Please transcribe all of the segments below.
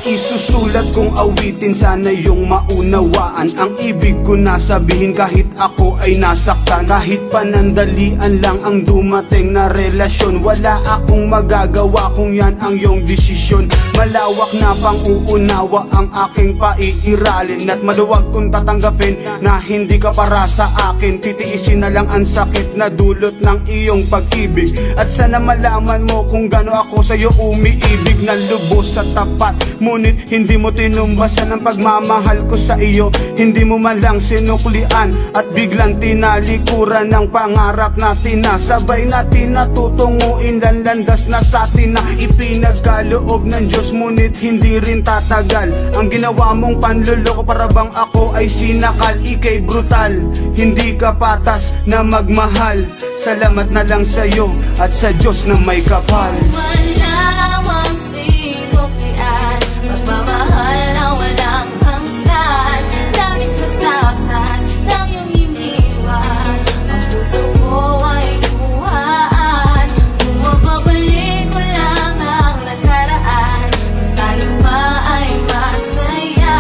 isusulat kong awitin, sana yung maunawaan ang ibig ko na sabihin kahit ako ay nasaktan. Kahit panandalian lang ang dumating na relasyon, wala akong magagawa kung yan ang iyong desisyon. Malawak na pang-uunawa ang aking paiiralin, at maluwag kong tatanggapin na hindi ka para sa akin. Titiisin na lang ang sakit na dulot ng iyong pag-ibig, at sana malaman mo kung gaano ako sa'yo umiibig na lubos sa tapat. Ngunit hindi mo tinumbasan ang pagmamahal ko sa iyo. Hindi mo man lang sinuklian at biglang tinalikuran ng pangarap natin na sabay natin natutunguin. Lanlandas na sa atin na ipinagkaloob ng Diyos, ngunit hindi rin tatagal. Ang ginawa mong panluloko para bang ako ay sinakal. Ika'y brutal, hindi ka patas na magmahal. Salamat na lang sa'yo at sa Diyos na may kapal. Malawang sinuklian, pagmamahal na walang hanggan. Labis na saktan ng iyong iniwan, ang puso ko ay luhaan. Kung mababalik ko lang ang nakaraan, tayo pa ay masaya.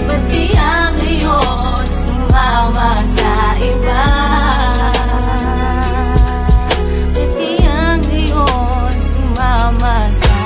Ba't kaya ngayon sumama sa iba?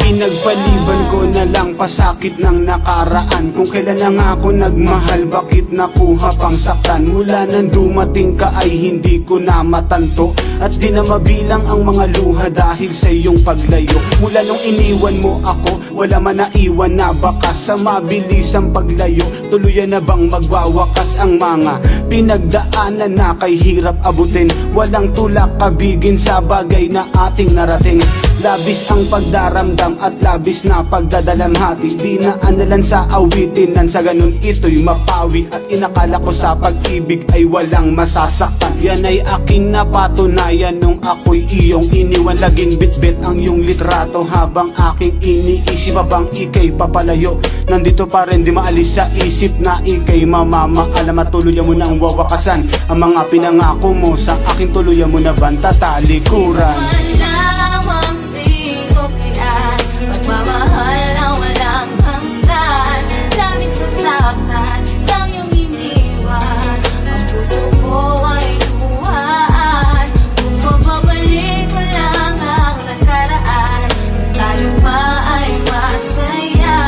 Pinagpaliban ko na lang pasakit ng nakaraan. Kung kailan na nga ako nagmahal, bakit nakuha pang saktan? Mula nang dumating ka ay hindi ko na matanto, at di na mabilang ang mga luha dahil sa iyong paglayo. Mula nung iniwan mo ako, wala man naiwan na bakas. Sa mabilisang paglayo, tuluyan na bang magwawakas ang mga pinagdaanan na kay hirap abutin? Walang tulak kabigin sa bagay na ating narating. Labis ang pagdaramdam at labis na pagdadalamhati. Di na analan sa awitin nan sa ganun ito'y mapawi. At inakala ko sa pag-ibig ay walang masasaktan. Yan ay aking napatunayan nung ako'y iyong iniwan. Laging bitbit ang iyong litrato habang aking iniisip habang ika'y papalayo. Nandito pa rin di maalis sa isip na ika'y mamamaalam, at tuluyan mo nang wawakasan ang mga pinangako mo sa akin. Tuluyan mo na bang tatalikuran? Malawang sinuklian, pagmamahal na walang hanggan. Labis na saktan ng iyong iniwan, ang puso ko ay luhaan. Kung mababalik ko lang ang nakaraan, tayo pa ay masaya.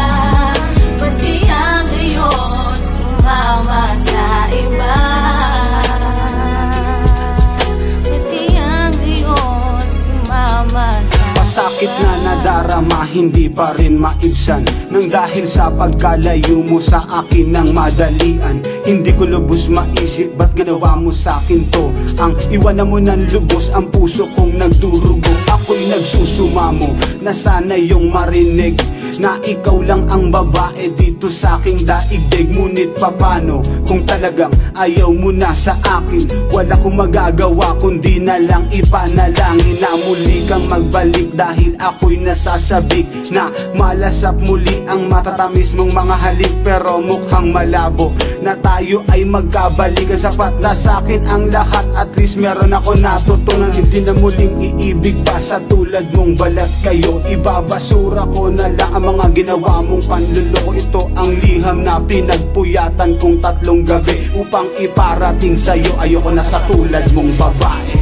Ba't kaya ngayon sumama sa iba? Pasakit na nadarama, hindi pa rin maibsan, nang dahil sa pagkalayo mo sa akin ng madalian. Hindi ko lubos maisip, ba't ginawa mo sa akin to? Ang iwanan mo ng lubos, ang puso kong nagdurugo. Ako'y nagsusumamo na sana yung marinig na ikaw lang ang babae dito sa aking daigdig. Ngunit papano kung talagang ayaw mo na sa akin? Wala kong magagawa kundi na lang ipanalangin na muli kang magbalik, dahil ako'y nasasabik na malasap muli ang matatamis mong mga halik. Pero mukhang malabo na tayo ay magkabalik. Sapat na sa akin ang lahat, at least meron ako natutunan. Hindi na muling iibig pa sa tulad mong balat kayo. Ibabasura ko na lang ang mga ginawa mong panluloko. Ito ang liham na pinagpuyatan kong 3 gabi upang iparating sa'yo. Ayoko na sa tulad mong babae.